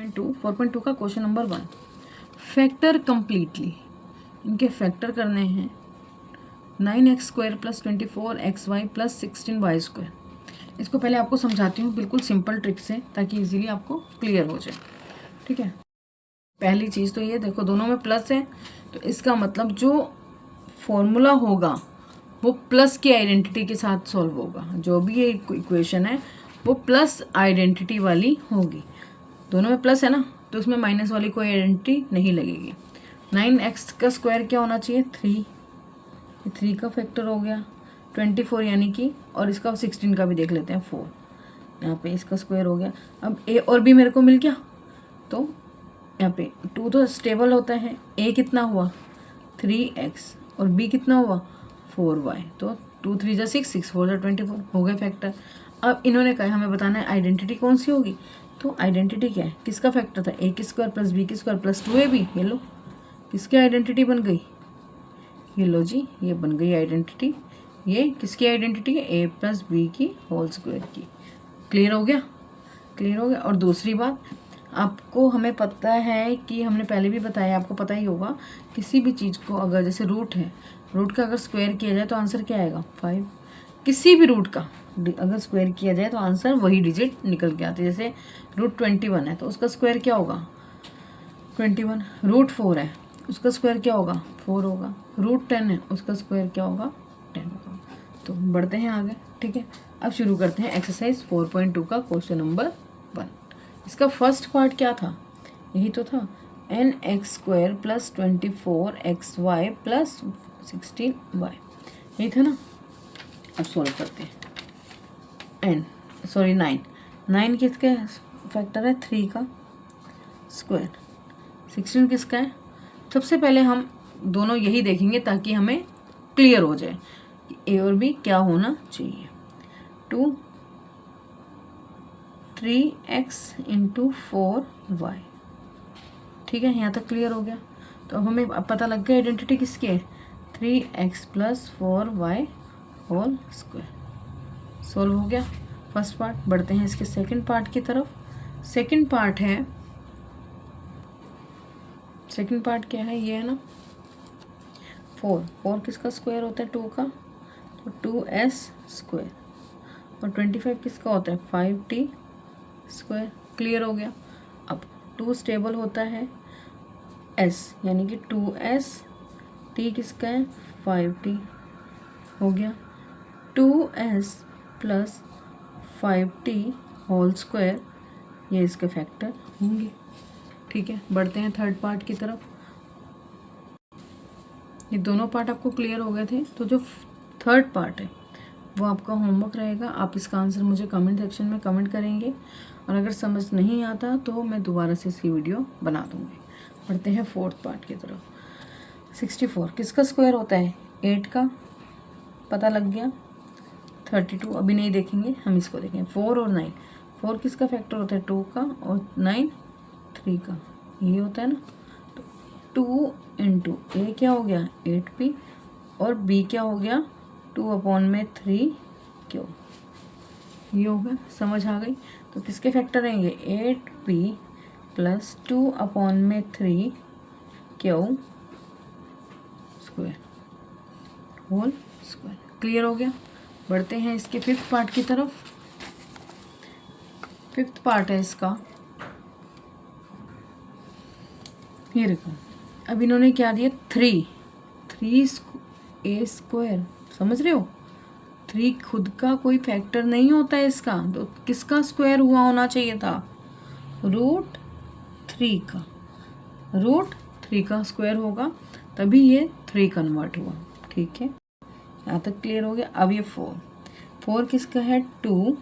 4.2 का question number 1, factor completely. इनके factor करने हैं 9x² + 24xy + 16y²। इसको पहले आपको समझाती हूँ बिल्कुल सिंपल ट्रिक से, ताकि इजीली आपको क्लियर हो जाए। ठीक है, पहली चीज़ तो ये देखो, दोनों में प्लस है, तो इसका मतलब जो फॉर्मूला होगा वो प्लस की आइडेंटिटी के साथ सॉल्व होगा। जो भी ये इक्वेशन है वो प्लस आइडेंटिटी वाली होगी। दोनों में प्लस है ना, तो उसमें माइनस वाली कोई आइडेंटिटी नहीं लगेगी। 9x का स्क्वायर क्या होना चाहिए? 3। 3 का फैक्टर हो गया 24 यानी कि, और इसका 16 का भी देख लेते हैं 4। यहाँ पे इसका स्क्वायर हो गया। अब a और b मेरे को मिल गया, तो यहाँ पे 2 तो स्टेबल होता है। a कितना हुआ? 3x और b कितना हुआ? 4y। तो 2 3 जा 6, 6 4 जा 24, हो गए फैक्टर। अब इन्होंने कहा हमें बताना है आइडेंटिटी कौन सी होगी। तो आइडेंटिटी क्या है? किसका फैक्टर था? a² + b² + 2ab। ये लो, किसकी आइडेंटिटी बन गई? ये लो जी, ये बन गई आइडेंटिटी। ये किसकी आइडेंटिटी है? a + b की होल स्क्वायर की। क्लियर हो गया? क्लियर हो गया। और दूसरी बात, आपको हमें पता है कि हमने पहले भी बताया, आपको पता ही होगा, किसी भी चीज़ को अगर जैसे रूट है, रूट का अगर स्क्वायर किया जाए तो आंसर क्या आएगा? 5। किसी भी रूट का अगर स्क्वायर किया जाए तो आंसर वही डिजिट निकल के आते हैं। जैसे √21 है तो उसका स्क्वायर क्या होगा? 21। √4 है उसका स्क्वायर क्या होगा? 4 होगा। √10 है उसका स्क्वायर क्या होगा? 10 होगा। तो बढ़ते हैं आगे। ठीक है, अब शुरू करते हैं एक्सरसाइज 4.2 का क्वेश्चन नंबर 1। इसका फर्स्ट पार्ट क्या था? यही तो था, nx² + 24xy + 16y। यही था ना। अब सॉल्व करते हैं। 9 किसका फैक्टर है? 3 का स्क्वायर। 16 किसका है? सबसे पहले हम दोनों यही देखेंगे ताकि हमें क्लियर हो जाए कि a और b क्या होना चाहिए। 2 3x × 4y। ठीक है, यहाँ तक क्लियर हो गया। तो अब हमें पता लग गया आइडेंटिटी किसकी है? 3x + 4y whole square. Solve हो गया फर्स्ट पार्ट। बढ़ते हैं इसके सेकंड पार्ट की तरफ। सेकंड पार्ट क्या है? ये है ना 4 किसका स्क्वायर होता है? 2 का, तो 2s²। और 25 किसका होता है? 5t²। क्लियर हो गया। अब 2 स्टेबल होता है s, यानी कि 2s। t किसका है? 5t। हो गया 2s + 5t होल स्क्वायर, ये इसके फैक्टर होंगे। ठीक है, बढ़ते हैं थर्ड पार्ट की तरफ। ये दोनों पार्ट आपको क्लियर हो गए थे, तो जो थर्ड पार्ट है वो आपका होमवर्क रहेगा। आप इसका आंसर मुझे कमेंट सेक्शन में कमेंट करेंगे, और अगर समझ नहीं आता तो मैं दोबारा से इसकी वीडियो बना दूँगी। बढ़ते हैं फोर्थ पार्ट की तरफ। 64 किसका स्क्वायर होता है? 8 का, पता लग गया। 32 अभी नहीं देखेंगे, हम इसको देखेंगे। 4 और 9। 4 किसका फैक्टर होता है? 2 का, और 9 3 का। ये होता है ना। तो 2 × a क्या हो गया? 8p, और b क्या हो गया? 2/3q। ये होगा, समझ आ गई? तो किसके फैक्टर रहेंगे? 8p + 2/3q² whole square. Clear हो गया। बढ़ते हैं इसके फिफ्थ पार्ट की तरफ। फिफ्थ पार्ट है इसका, ये देखो। अब इन्होंने क्या दिया? 3a²। समझ रहे हो? 3 खुद का कोई फैक्टर नहीं होता है इसका, तो किसका स्क्वायर हुआ होना चाहिए था? √3 का। √3 का स्क्वायर होगा, तभी ये 3 कन्वर्ट हुआ। ठीक है, यहाँ तक क्लियर हो गया। अब ये 4 किसका है? 2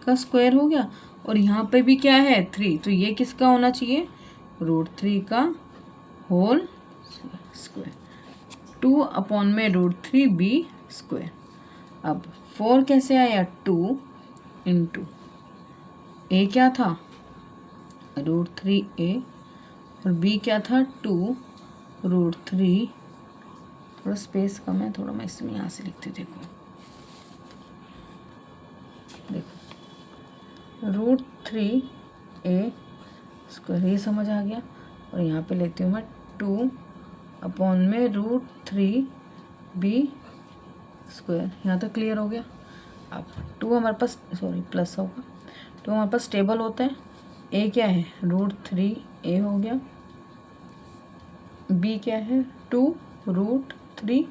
का स्क्वायर हो गया, और यहाँ पे भी क्या है? 3, तो ये किसका होना चाहिए? √3 का होल स्क्वायर। 2/√3b²। अब 4 कैसे आया? 2 × a क्या था? √3a, और b क्या था? 2√3। थोड़ा स्पेस कम है, थोड़ा मैं इसमें यहाँ से लिखती हूँ। देखो √3a स्क्वायर, ये समझ आ गया। और यहाँ पे लेती हूँ मैं 2/√3b स्क्वायर। यहाँ तक क्लियर हो गया। अब 2 हमारे पास प्लस होगा, 2 हमारे पास टेबल होता है। a क्या है √3a हो गया, b क्या है 2√3b।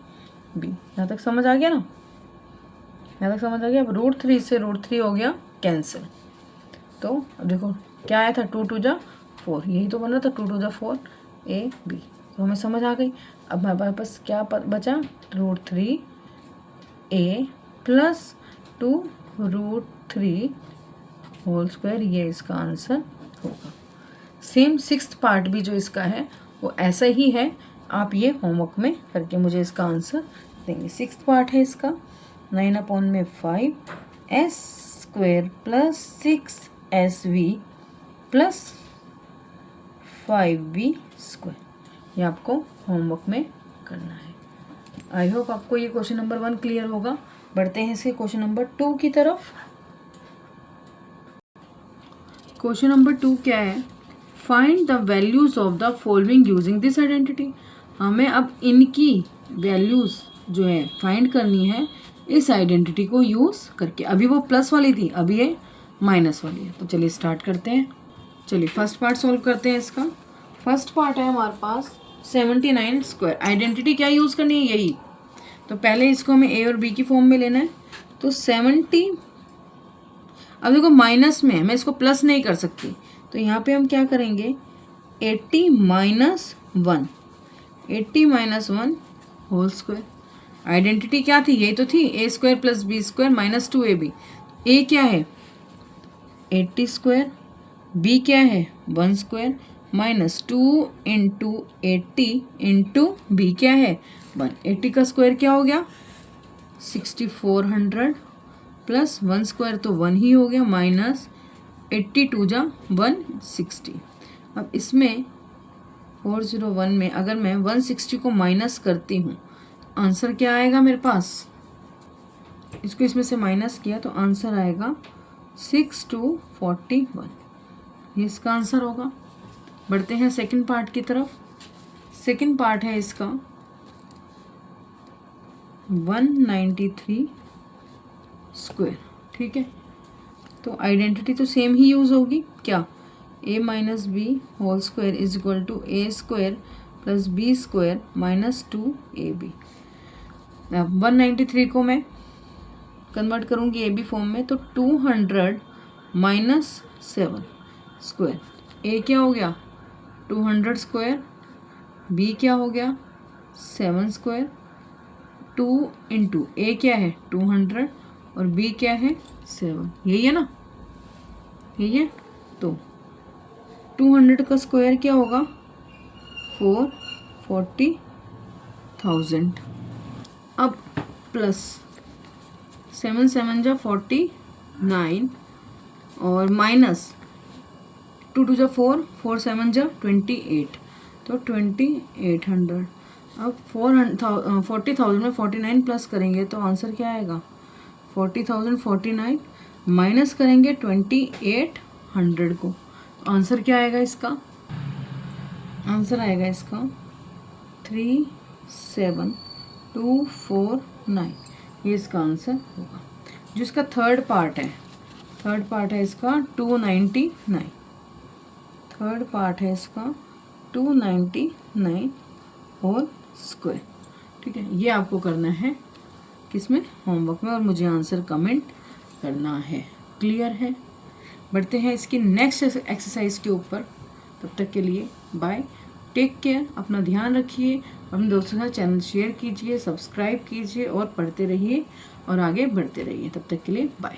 यहाँ तक समझ आ गया ना, यहाँ तक समझ आ गया। अब √3 से √3 हो गया कैंसिल। तो अब देखो क्या आया था 2 2 जा 4, यही तो बन रहा था 2 2 जा 4 ab। तो हमें समझ आ गई। अब हमारे पास क्या बचा √3a प्लस 2√3 होल स्क्वायर, ये इसका आंसर होगा। सेम 6th पार्ट भी जो इसका है वो ऐसा ही है। आप ये होमवर्क में करके मुझे इसका आंसर देंगे। 6th पार्ट है इसका 9/5 s² plus 6sv plus 5v²। ये आपको होमवर्क में करना है। आई होप आपको ये क्वेश्चन नंबर 1 क्लियर होगा। बढ़ते हैं इसके क्वेश्चन नंबर 2 की तरफ। क्वेश्चन नंबर 2 क्या है, find the values of the following using this identity. हमें अब इनकी वैल्यूज जो है फाइंड करनी है इस आइडेंटिटी को यूज करके। अभी वो प्लस वाली थी, अभी ये माइनस वाली है। तो चलिए स्टार्ट करते हैं। चलिए फर्स्ट पार्ट सॉल्व करते हैं इसका। फर्स्ट पार्ट है हमारे पास 79²। आइडेंटिटी क्या यूज़ करनी है, यही। तो पहले इसको हमें a और b की फॉर्म में लेना है। तो 70, अब देखो माइनस में है, मैं इसको प्लस नहीं कर सकती। तो यहाँ पे हम क्या करेंगे 80 - 1, 80 - 1 होल स्क्वायर। आइडेंटिटी क्या थी, यही तो थी a² plus b² minus 2ab। a क्या है 80², b क्या है 1² माइनस 2 इंटू 80 इंटू b क्या है 1। 80 का स्क्वायर क्या हो गया 6400 प्लस 1² तो 1 ही हो गया माइनस 82 जा 160। अब इसमें 401 में अगर मैं 160 को माइनस करती हूँ आंसर क्या आएगा मेरे पास। इसको इसमें से माइनस किया तो आंसर आएगा 6241। ये इसका आंसर होगा। बढ़ते हैं सेकंड पार्ट की तरफ। सेकंड पार्ट है इसका 193²। ठीक है, तो आइडेंटिटी तो सेम ही यूज़ होगी। क्या a - b whole square is equal to a² plus b² minus 2ab। अब 193 को मैं कन्वर्ट करूँगी ए बी फॉर्म में तो 200 माइनस 7²। ए क्या हो गया 200², बी क्या हो गया 7²। 2 इंटू ए क्या है 200 और बी क्या है 7, यही है ना, यही है। तो 200 का स्क्वायर क्या होगा 440,000। अब प्लस 7 7 जा 49 और माइनस 2 2 जा 4, 4 7 जा 28 तो 2800। अब 40,000 में 49 प्लस करेंगे तो आंसर क्या आएगा 40,049 माइनस करेंगे 2800 को। आंसर क्या आएगा इसका, आंसर आएगा इसका 37249। ये इसका आंसर होगा। जिसका थर्ड पार्ट है इसका 299। थर्ड पार्ट है इसका 299 होल स्क्वायर। ठीक है, ये आपको करना है किसमें होमवर्क में और मुझे आंसर कमेंट करना है। क्लियर है। बढ़ते हैं इसकी नेक्स्ट एक्सरसाइज के ऊपर। तब तक के लिए बाय, टेक केयर, अपना ध्यान रखिए, अपने दोस्तों के साथ चैनल शेयर कीजिए, सब्सक्राइब कीजिए और पढ़ते रहिए और आगे बढ़ते रहिए। तब तक के लिए बाय।